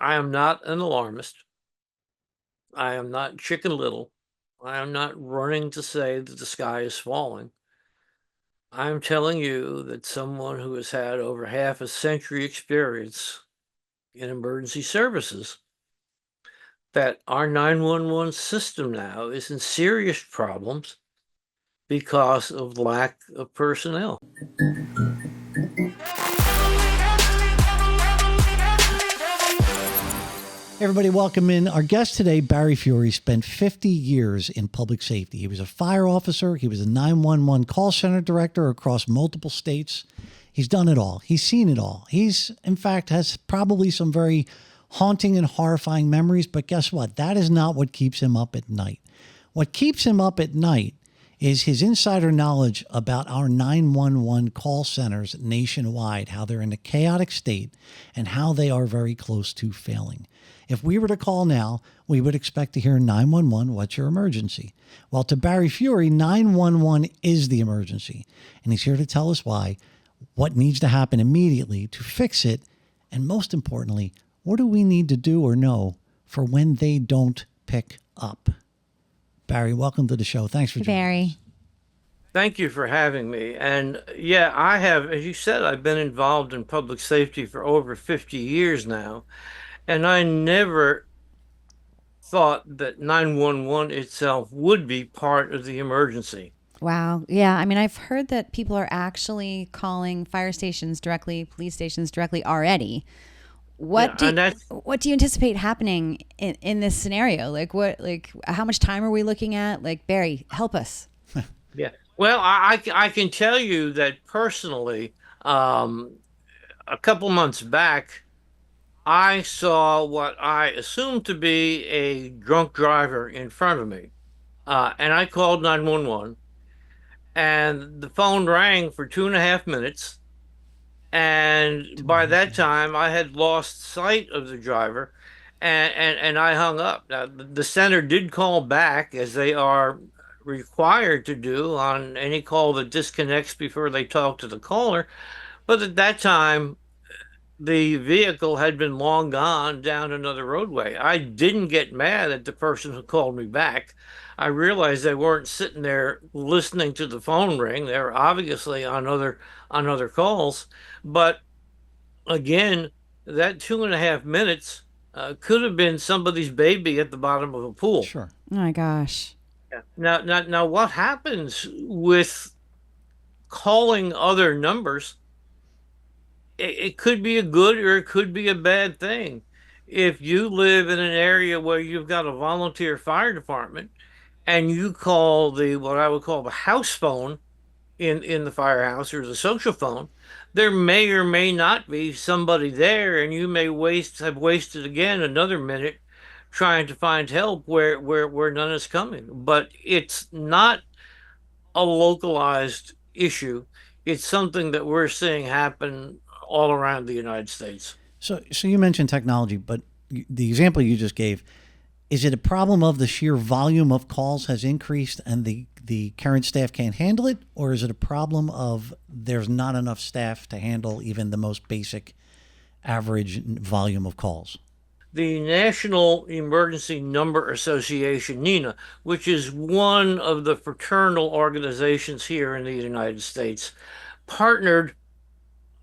I am not an alarmist. I am not Chicken Little. I am not running to say that the sky is falling. I'm telling you that someone who has had over half a century experience in emergency services, that our 911 system now is in serious problems because of lack of personnel. Everybody, welcome in. Our guest today, Barry Furey, spent 50 years in public safety. He was a fire officer. He was a 911 call center director across multiple states. He's done it all. He's seen it all. He's, in fact, has probably some very haunting and horrifying memories. But guess what? That is not what keeps him up at night. What keeps him up at night is his insider knowledge about our 911 call centers nationwide, how they're in a chaotic state and how they are very close to failing. If we were to call now, we would expect to hear 911, what's your emergency? Well, to Barry Furey, 911 is the emergency. And he's here to tell us why, what needs to happen immediately to fix it, and most importantly, what do we need to do or know for when they don't pick up? Barry, welcome to the show. Thanks for joining Barry. Thank you for having me. And yeah, I have, as you said, I've been involved in public safety for over 50 years now. And I never thought that 911 itself would be part of the emergency. Wow. Yeah. I mean, I've heard that people are actually calling fire stations directly, police stations directly already. What do you anticipate happening in this scenario? How much time are we looking at? Like, Barry, help us. Yeah. Well, I can tell you that personally, a couple months back, I saw what I assumed to be a drunk driver in front of me. And I called 911, and the phone rang for 2.5 minutes. And by that time, I had lost sight of the driver, and I hung up. Now, the center did call back, as they are required to do on any call that disconnects before they talk to the caller. But at that time, the vehicle had been long gone down another roadway. I didn't get mad at the person who called me back. I realized they weren't sitting there listening to the phone ring. They were obviously on other calls. But again, that 2.5 minutes could have been somebody's baby at the bottom of a pool. Sure. Oh my gosh. Yeah. Now, what happens with calling other numbers? It could be a good or it could be a bad thing. If you live in an area where you've got a volunteer fire department and you call what I would call the house phone in the firehouse, or the social phone, there may or may not be somebody there, and you may have wasted again another minute trying to find help where none is coming. But it's not a localized issue. It's something that we're seeing happen all around the United States. So you mentioned technology, but the example you just gave, is it a problem of the sheer volume of calls has increased and the current staff can't handle it? Or is it a problem of there's not enough staff to handle even the most basic average volume of calls? The National Emergency Number Association, NENA, which is one of the fraternal organizations here in the United States, partnered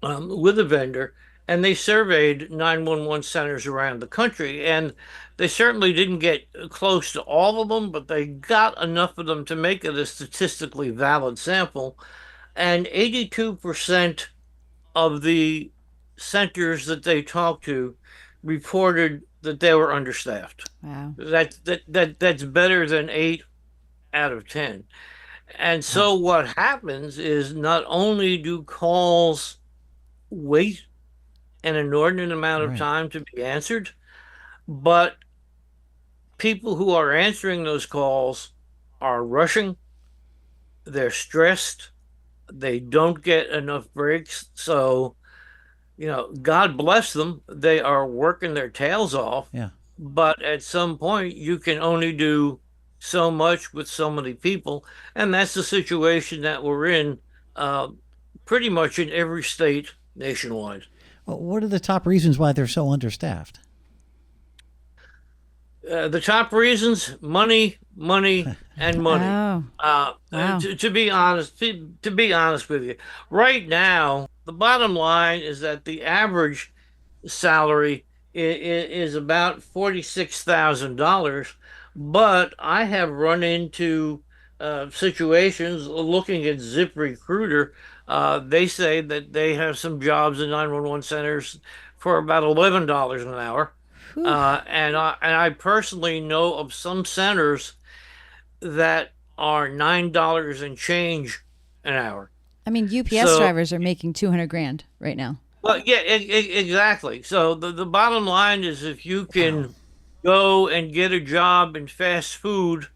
with a vendor, and they surveyed 911 centers around the country. And they certainly didn't get close to all of them, but they got enough of them to make it a statistically valid sample. And 82% of the centers that they talked to reported that they were understaffed. Wow. That's better than 8 out of 10. And so what happens is, not only do calls wait an inordinate amount of time to be answered, but people who are answering those calls are rushing, they're stressed, they don't get enough breaks. So, God bless them, they are working their tails off. Yeah. But at some point, you can only do so much with so many people. And that's the situation that we're in pretty much in every state nationwide. Well, what are the top reasons why they're so understaffed? The top reasons: money, money, and money. Oh, wow. To be honest, to be honest with you, right now the bottom line is that the average salary is about $46,000. But I have run into situations looking at ZipRecruiter. They say that they have some jobs in 911 centers for about $11 an hour. Whew. And I personally know of some centers that are $9 and change an hour. I mean, UPS So, drivers are making 200 grand right now. well, yeah, exactly. So the bottom line is if you Wow. can go and get a job in fast food,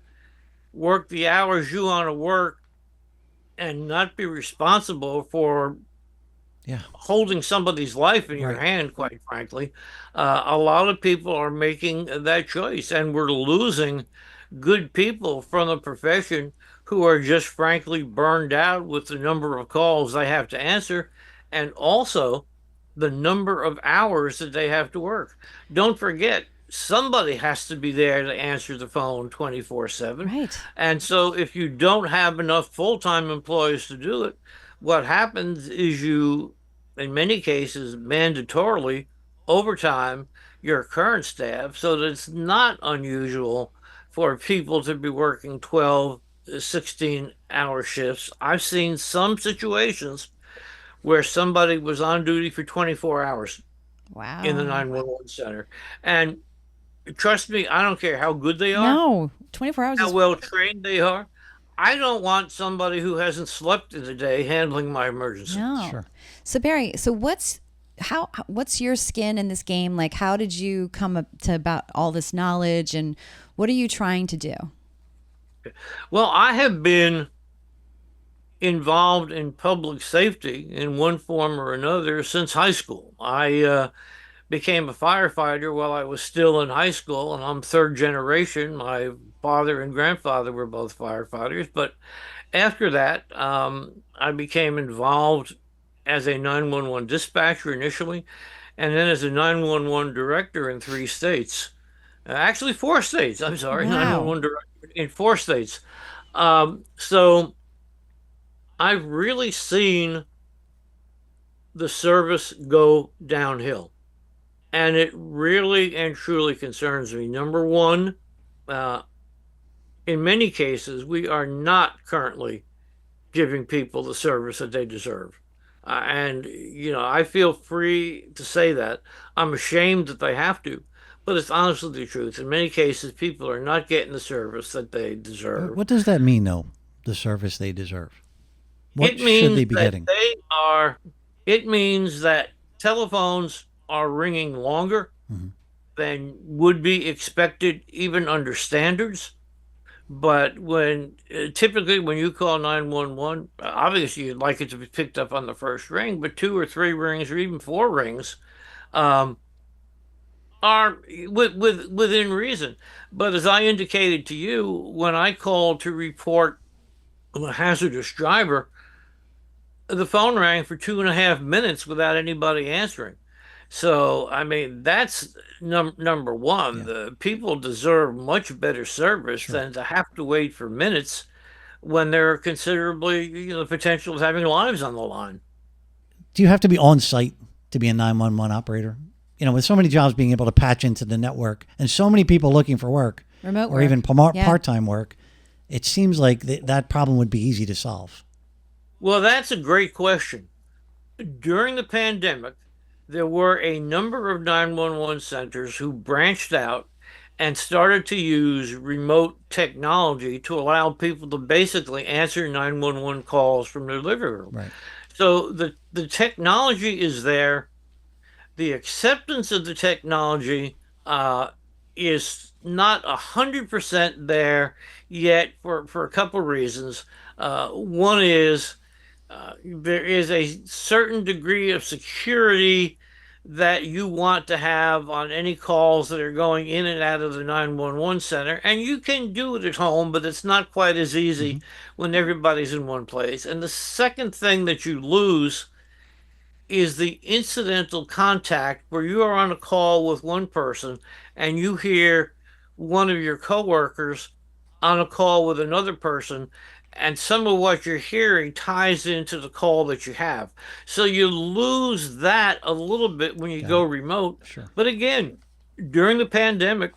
work the hours you want to work, and not be responsible for Yeah. holding somebody's life in your Right. hand, quite frankly, a lot of people are making that choice, and we're losing good people from the profession who are just frankly burned out with the number of calls they have to answer and also the number of hours that they have to work. Don't forget, somebody has to be there to answer the phone 24/7. Right. And so if you don't have enough full-time employees to do it, what happens is you, in many cases, mandatorily overtime your current staff so that it's not unusual for people to be working 12, 16-hour shifts. I've seen some situations where somebody was on duty for 24 hours in the Wow. 911 center. And trust me, I don't care how good they are, No, 24 hours how is well trained they are. I don't want somebody who hasn't slept in a day handling my emergency. no. Sure. So Barry, so what's your skin in this game? Like, how did you come up to about all this knowledge, and what are you trying to do? Well, I have been involved in public safety in one form or another since high school. I became a firefighter while I was still in high school, and I'm third generation. My father and grandfather were both firefighters. But after that, I became involved as a 911 dispatcher initially, and then as a 911 director in 3 states. Actually, 4 states. I'm sorry, Wow. 911 director in 4 states. So I've really seen the service go downhill. And it really and truly concerns me. Number one, uh, in many cases, we are not currently giving people the service that they deserve. I feel free to say that. I'm ashamed that they have to, but it's honestly the truth. In many cases, people are not getting the service that they deserve. What does that mean, though? The service they deserve. What It should means they be that getting? it means that telephones are ringing longer Hmm. than would be expected, even under standards. But typically when you call 911, obviously you'd like it to be picked up on the first ring, but two or three rings or even four rings um, are within reason. But as I indicated to you, when I called to report a hazardous driver, the phone rang for 2.5 minutes without anybody answering. So, I mean, that's number one. Yeah. The people deserve much better service Sure. than to have to wait for minutes when there are considerably, the potential of having lives on the line. Do you have to be on site to be a 911 operator? With so many jobs being able to patch into the network and so many people looking for work Remote or even work. Yeah. part time work, it seems like that problem would be easy to solve. Well, that's a great question. During the pandemic, there were a number of 911 centers who branched out and started to use remote technology to allow people to basically answer 911 calls from their living room. Right. So the technology is there. The acceptance of the technology is not 100% there yet for a couple of reasons. One is there is a certain degree of security that you want to have on any calls that are going in and out of the 911 center. And you can do it at home, but it's not quite as Hmm. easy when everybody's in one place. And the second thing that you lose is the incidental contact where you are on a call with one person and you hear one of your coworkers on a call with another person, and some of what you're hearing ties into the call that you have. So you lose that a little bit when you Got go it. remote. Sure. But again, during the pandemic,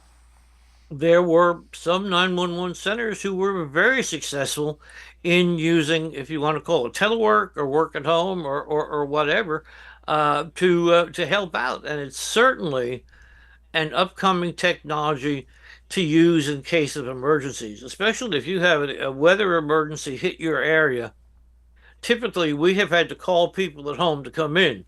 there were some 911 centers who were very successful in using, if you want to call it telework or work at home or whatever, to help out. And it's certainly an upcoming technology to use in case of emergencies, especially if you have a weather emergency hit your area. Typically, we have had to call people at home to come in.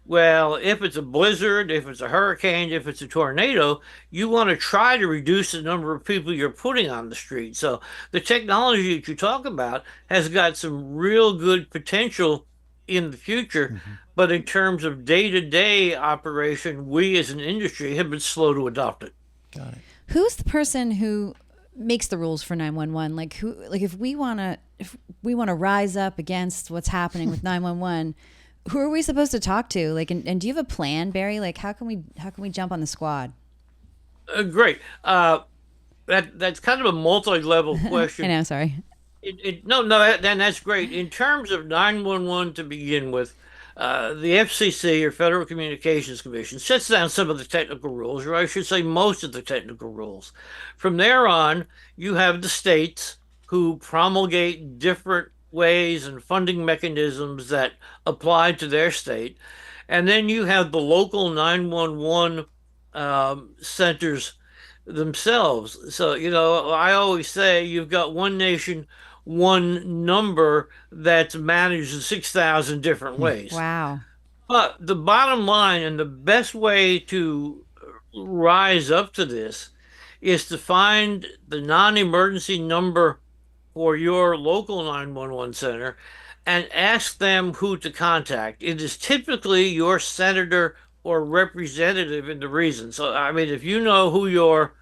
Well, if it's a blizzard, if it's a hurricane, if it's a tornado, you want to try to reduce the number of people you're putting on the street. So the technology that you talk about has got some real good potential in the future. Hmm. But in terms of day-to-day operation, we as an industry have been slow to adopt it. Got it. Who's the person who makes the rules for 911? Like who, like if we want to rise up against what's happening with 911, who are we supposed to talk to? Like, and do you have a plan, Barry? Like, how can we jump on the squad? Great. That's kind of a multi-level I question. know, sorry. No, no, then that's great. In terms of 911 to begin with, the FCC or Federal Communications Commission sets down some of the technical rules, or I should say most of the technical rules. From there on, you have the states who promulgate different ways and funding mechanisms that apply to their state. And then you have the local 911 centers themselves. So, I always say you've got one nation, one number that's managed in 6,000 different ways. Wow. But the bottom line and the best way to rise up to this is to find the non-emergency number for your local 911 center and ask them who to contact. It is typically your senator or representative in the region. So, I mean, if you know who your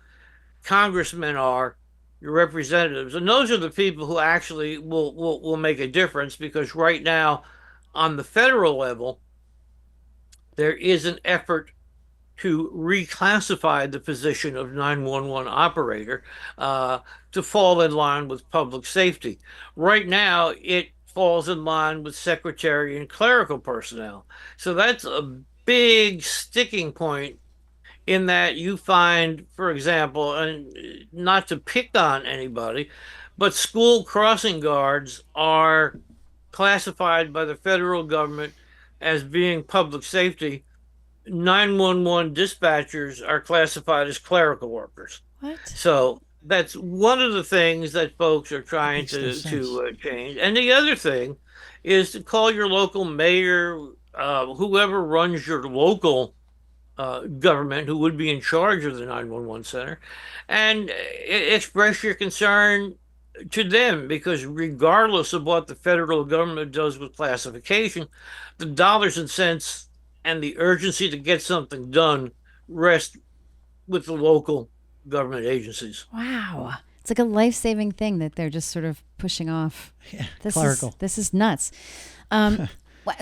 congressmen are, your representatives, and those are the people who actually will make a difference because right now, on the federal level, there is an effort to reclassify the position of 911 operator uh, to fall in line with public safety. Right now, it falls in line with secretary and clerical personnel. So that's a big sticking point in that you find, for example, and not to pick on anybody, but school crossing guards are classified by the federal government as being public safety. 911 dispatchers are classified as clerical workers. What? So that's one of the things that folks are That trying makes no to sense. change. And the other thing is to call your local mayor, whoever runs your local government, who would be in charge of the 911 center, and express your concern to them because regardless of what the federal government does with classification, the dollars and cents and the urgency to get something done rest with the local government agencies. Wow. It's like a life-saving thing that they're just sort of pushing off. Yeah. This is Clerical. this is nuts. Um,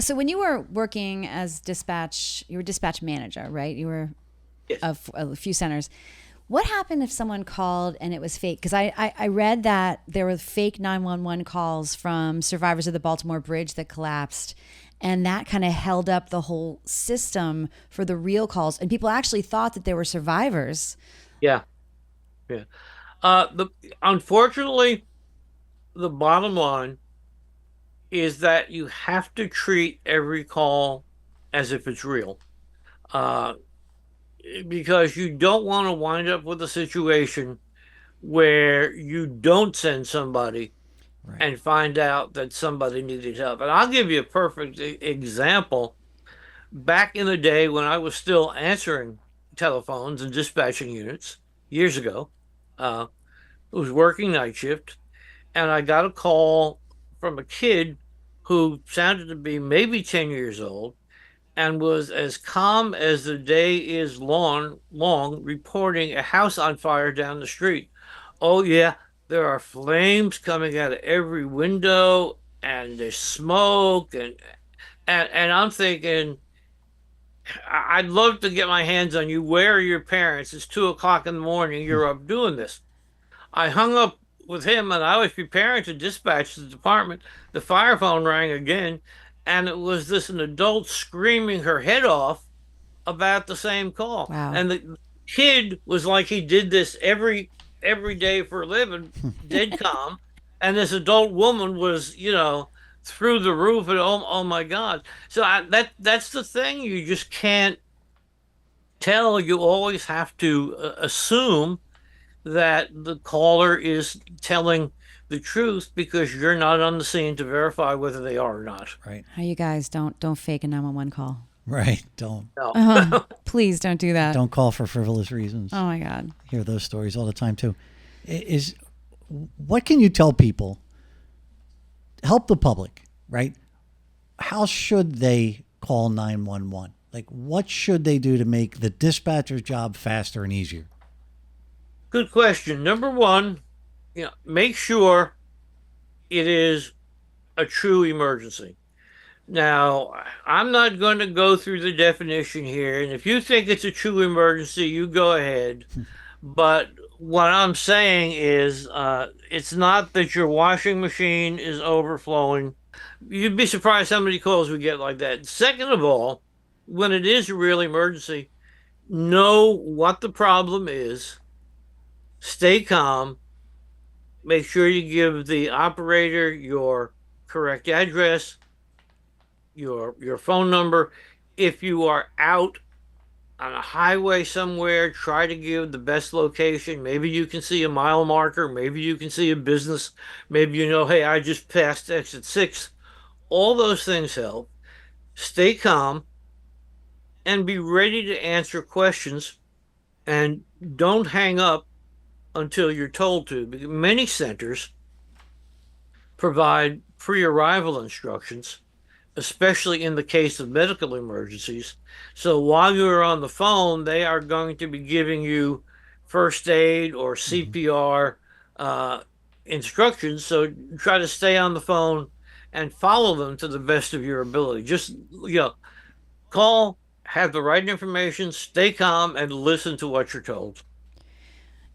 so when you were working as dispatch, you were dispatch manager, right? You were Yes. of a few centers. What happened if someone called and it was fake? Because I read that there were fake 911 calls from survivors of the Baltimore Bridge that collapsed. And that kind of held up the whole system for the real calls. And people actually thought that they were survivors. Yeah. Yeah. The Unfortunately, the bottom line is that you have to treat every call as if it's real. Uh, because you don't want to wind up with a situation where you don't send somebody Right. and find out that somebody needed help. And I'll give you a perfect example. Back in the day when I was still answering telephones and dispatching units years ago, I was working night shift and I got a call from a kid who sounded to be maybe 10 years old and was as calm as the day is long, reporting a house on fire down the street. Oh, yeah, there are flames coming out of every window, and there's smoke, and I'm thinking, I'd love to get my hands on you. Where are your parents? It's 2 o'clock in the morning. You're up doing this. I hung up with him and I was preparing to dispatch the department. The fire phone rang again, and it was this an adult screaming her head off about the same call. Wow. And the kid was like he did this every day for a living, dead calm. And this adult woman was, through the roof and oh my God. So that's the thing. You just can't tell. You always have to assume that the caller is telling the truth because you're not on the scene to verify whether they are or not. Right. How you guys don't fake a 911 call. Right. Don't Please don't do that. don't call for frivolous reasons. Oh my God. I hear those stories all the time too. Is what can you tell people? Help the public, right? How should they call 911? Like, what should they do to make the dispatcher's job faster and easier? Good question. Number one, make sure it is a true emergency. Now, I'm not going to go through the definition here, and if you think it's a true emergency, you go ahead. But what I'm saying is, it's not that your washing machine is overflowing. You'd be surprised how many calls we get like that. Second of all, when it is a real emergency, know what the problem is, stay calm, make sure you give the operator your correct address, your phone number. If you are out on a highway somewhere, try to give the best location. Maybe you can see a mile marker, maybe you can see a business, maybe hey, I just passed exit 6. All those things help. Stay calm and be ready to answer questions, and don't hang up until you're told to. Because many centers provide pre-arrival instructions, especially in the case of medical emergencies. So while you're on the phone, they are going to be giving you first aid or CPR instructions. So try to stay on the phone and follow them to the best of your ability. Just, call, have the right information, stay calm, and listen to what you're told.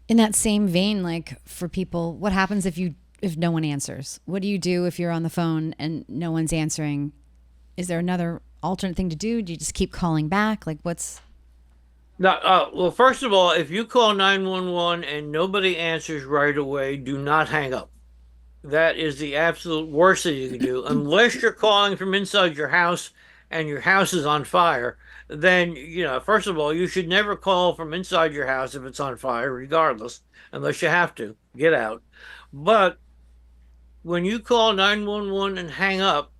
In that same vein, like for people, what happens if no one answers? What do you do if you're on the phone and no one's answering? Is there another alternate thing to do? Do you just keep calling back? Like what's Now, well, first of all, if you call 911 and nobody answers right away, do not hang up. That is the absolute worst thing you can do, unless you're calling from inside your house and your house is on fire. Then, first of all, you should never call from inside your house if it's on fire, regardless, unless you have to get out. But when you call 911 and hang up,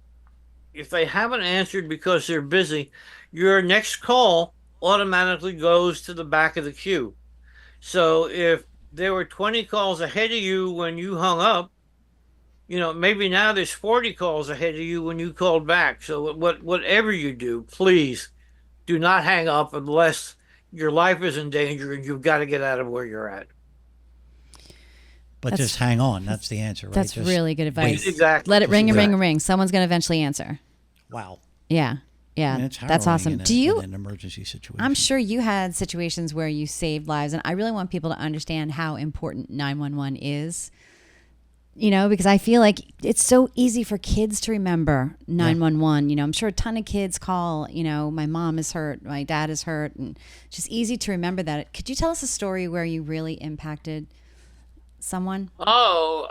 if they haven't answered because they're busy, your next call automatically goes to the back of the queue. So if there were 20 calls ahead of you when you hung up, maybe now there's 40 calls ahead of you when you called back. So whatever you do, please do not hang up unless your life is in danger and you've got to get out of where you're at. But just hang on. That's the answer, right? That's just really good advice. Exactly. Let it ring and Exactly. ring and ring. Someone's going to eventually answer. Wow. Yeah. Yeah. I mean, it's That's harrowing awesome. in an emergency situation? I'm sure you had situations where you saved lives, and I really want people to understand how important 911 is. Because I feel like it's so easy for kids to remember 911. I'm sure a ton of kids call, my mom is hurt, my dad is hurt, and it's just easy to remember that. Could you tell us a story where you really impacted someone? Well,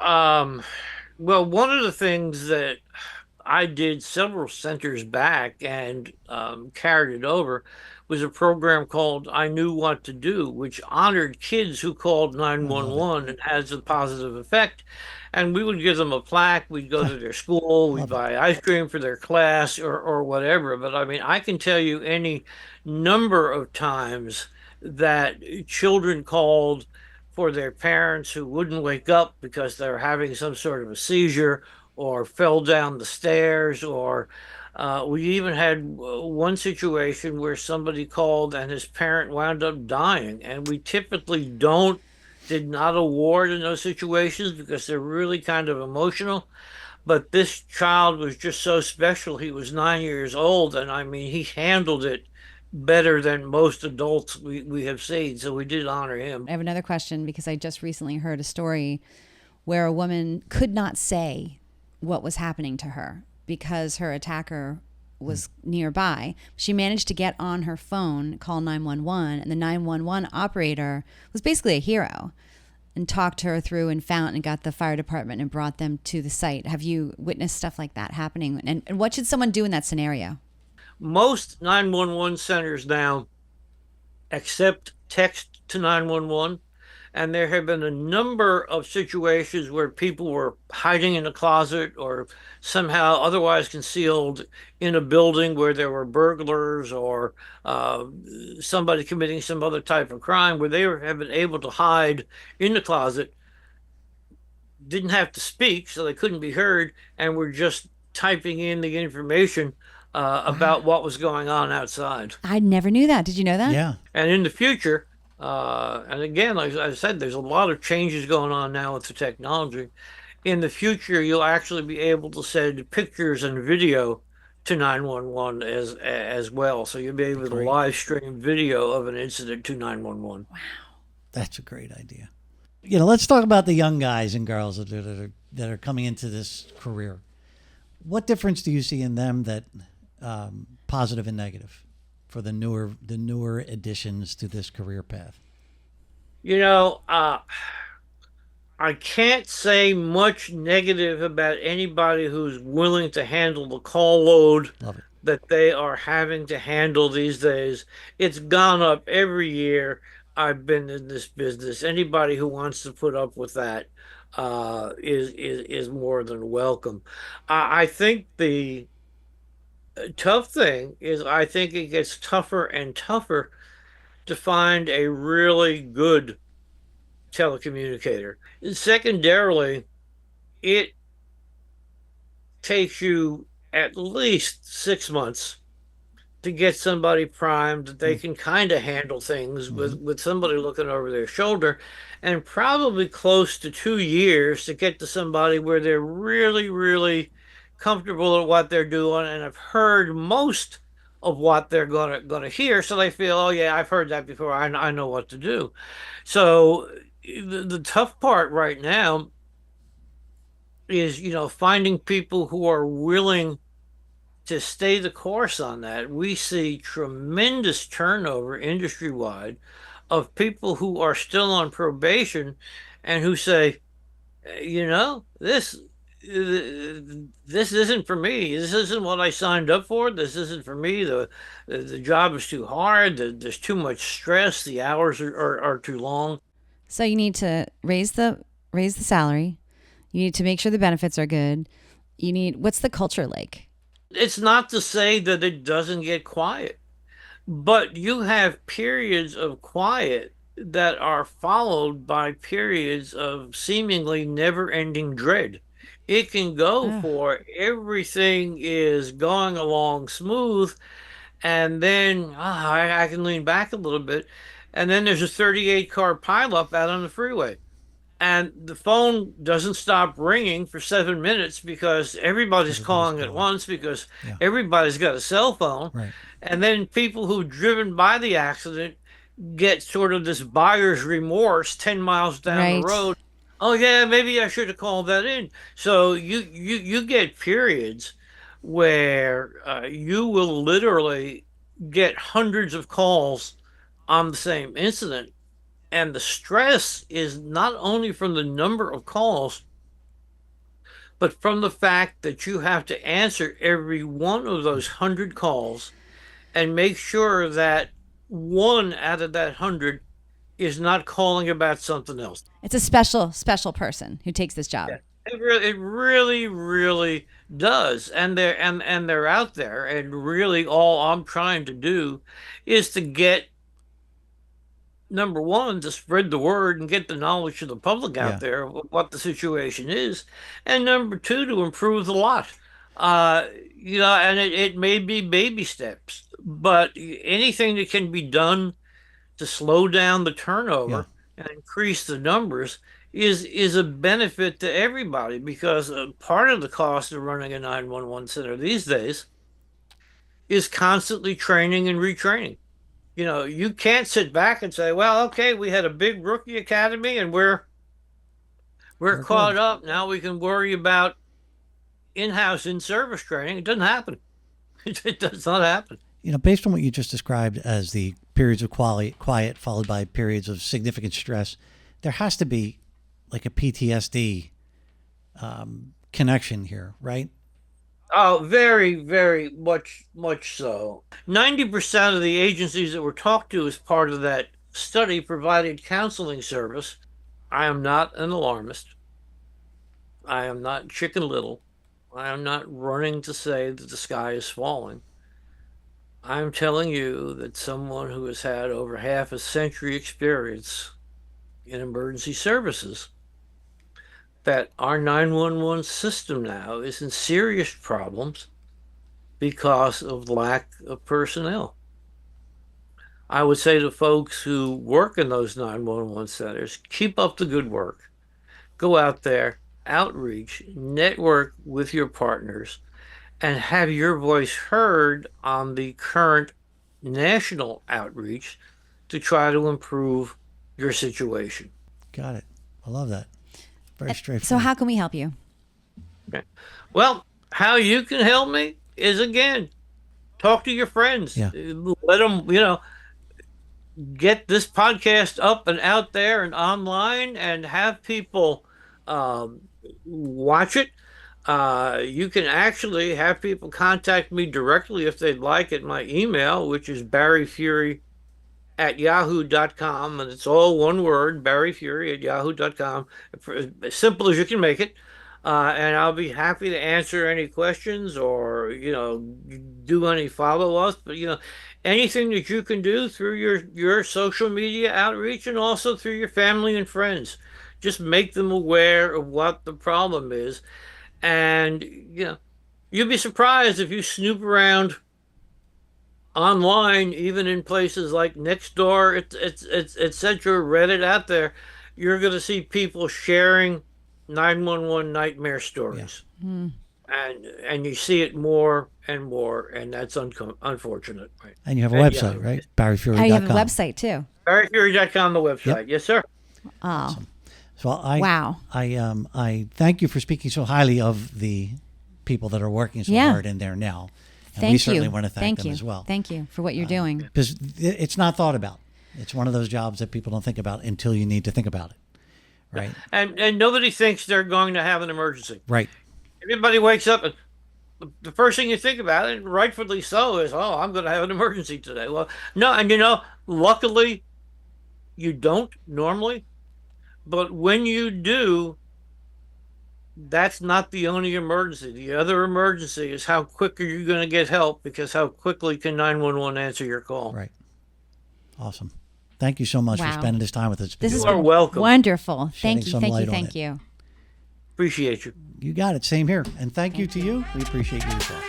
one of the things that I did several centers back and carried it over was a program called I Knew What to Do, which honored kids who called 911 and has a positive effect. And we would give them a plaque. We'd go to their school. We'd buy ice cream for their class or whatever. But I mean, I can tell you any number of times that children called for their parents who wouldn't wake up because they're having some sort of a seizure or fell down the stairs, or we even had one situation where somebody called and his parent wound up dying. And we typically did not award in those situations because they're really kind of emotional. But this child was just so special. He was 9 years old, and I mean, he handled it better than most adults we have seen. So we did honor I him. have another question because I just recently heard a story where a woman could not say what was happening to her because her attacker was nearby. She managed to get on her phone, call 911, and the 911 operator was basically a hero and talked her through and found and got the fire department and brought them to the site. Have you witnessed stuff like that happening? And what should someone do in that scenario? Most 911 centers now accept text to 911. And there have been a number of situations where people were hiding in a closet or somehow otherwise concealed in a building where there were burglars or uh, somebody committing some other type of crime where they have been able to hide in the closet, didn't have to speak, so they couldn't be heard, and were just typing in the information about Wow. what was going on outside. I never knew that. Did you know that? Yeah. And in the future, and again, like I said, there's a lot of changes going on now with the technology. In the future, you'll actually be able to send pictures and video to 911 as well. So you'll be Be able to great. live stream video of an incident to 911. That's a great idea. Let's talk about the young guys and girls that are coming into this career. What difference do you see in them that positive and negative for the newer additions to this career path? You know, I can't say much negative about anybody who's willing to handle the call load Love it. that they are having to handle these days. It's gone up every year I've been in this business. Anybody who wants to put up with that is more than welcome. I think the tough thing is I think it gets tougher and tougher to find a really good telecommunicator. Secondarily, it takes you at least 6 months to get somebody primed that they can kind of handle things Mm-hmm. with somebody looking over their shoulder, and probably close to 2 years to get to somebody where they're really, really comfortable at what they're doing and have heard most of what they're gonna hear, so they feel, oh yeah, I've heard that before. I know what to do. So the tough part right now is, finding people who are willing to stay the course on that. We see tremendous turnover industry wide of people who are still on probation and who say, this isn't for me. This isn't what I signed up for. This isn't for me. The job is too hard. There's too much stress. The hours are too long. So you need to raise the salary. You need to make sure the benefits are good. What's the culture like? It's not to say that it doesn't get quiet. But you have periods of quiet that are followed by periods of seemingly never-ending dread. It can go Ugh. for everything is going along smooth, and then I can lean back a little bit, and then there's a 38 car pileup out on the freeway and the phone doesn't stop ringing for 7 minutes because everybody's Everybody's calling at calling. once because Yeah. everybody's got a cell phone. Right. And then people who've driven by the accident get sort of this buyer's remorse 10 miles down the Right. road. Oh yeah, maybe I should have called that in. So you get periods where you will literally get hundreds of calls on the same incident, and the stress is not only from the number of calls, but from the fact that you have to answer every one of those 100 calls and make sure that one out of that 100 is not calling about something else. It's a special person who takes this job. Yeah. It really, really does. And they're out there. And really all I'm trying to do is to get number one, to spread the word and get the knowledge to the public out Yeah. there of what the situation is, and number two, to improve the lot. Uh, and it may be baby steps, but anything that can be done to slow down the Yeah. turnover and increase the numbers is a benefit to everybody because part of the cost of running a 911 center these days is constantly training and retraining. You can't sit back and say, well, okay, we had a big rookie academy and we're We're caught good. up. Now we can worry about in-house in-service training. It doesn't happen. It does not happen. Based on what you just described as the periods of quiet followed by periods of significant stress, there has to be like a PTSD connection here, right? Oh, very, very much so. 90% of the agencies that were talked to as part of that study provided counseling service. I am not an alarmist. I am not Chicken Little. I am not running to say that the sky is falling. I'm telling you that someone who has had over half a century experience in emergency services, that our 911 system now is in serious problems because of lack of personnel. I would say to folks who work in those 911 centers, keep up the good work. Go out there, outreach, network with your partners, and have your voice heard on the current national outreach to try to improve your situation. Got it. I love that. Very So straightforward. how can we help you? Okay. Well, how you can help me is, again, talk to your friends. Yeah. Let them, get this podcast up and out there and online and have people um, watch it. You can actually have people contact me directly if they'd like at my email, which is barryfurey@yahoo.com. And it's all one word, barryfurey@yahoo.com, as simple as you can make it. And I'll be happy to answer any questions or, do any follow-ups. But, anything that you can do through your social media outreach and also through your family and friends, just make them aware of what the problem is. And, you'd be surprised if you snoop around online, even in places like Nextdoor, etc., Reddit out there, you're going to see people sharing 911 nightmare Yeah. stories. And you see it more and more, and that's unfortunate. Right? And you have a And website, right? Oh, you have a barryfury.com. website too. BarryFury.com, the website. Yep. Yes, sir. Oh, So wow. I thank you for speaking so highly of the people that are working so Yeah. hard in there now. And we Thank certainly you. want to thank them you. as well. Thank you for what you're doing. Because it's not thought about. It's one of those jobs that people don't think about until you need to think about it. Right? And nobody thinks they're going to have an emergency. Right. Everybody wakes up and the first thing you think about, and rightfully so, is, oh, I'm going to have an emergency today. Well, no, and luckily, you don't normally, but when you do, that's not the only emergency. The other emergency is how quick are you going to get help, because how quickly can 911 answer your call? Right. Awesome. Thank you so much for Wow. spending this time with us. This has You are been welcome. wonderful. Shedding Thank you. some Thank you. light on Thank it. you. Appreciate you. You got it. Same here. And thank you to you. We appreciate you as well.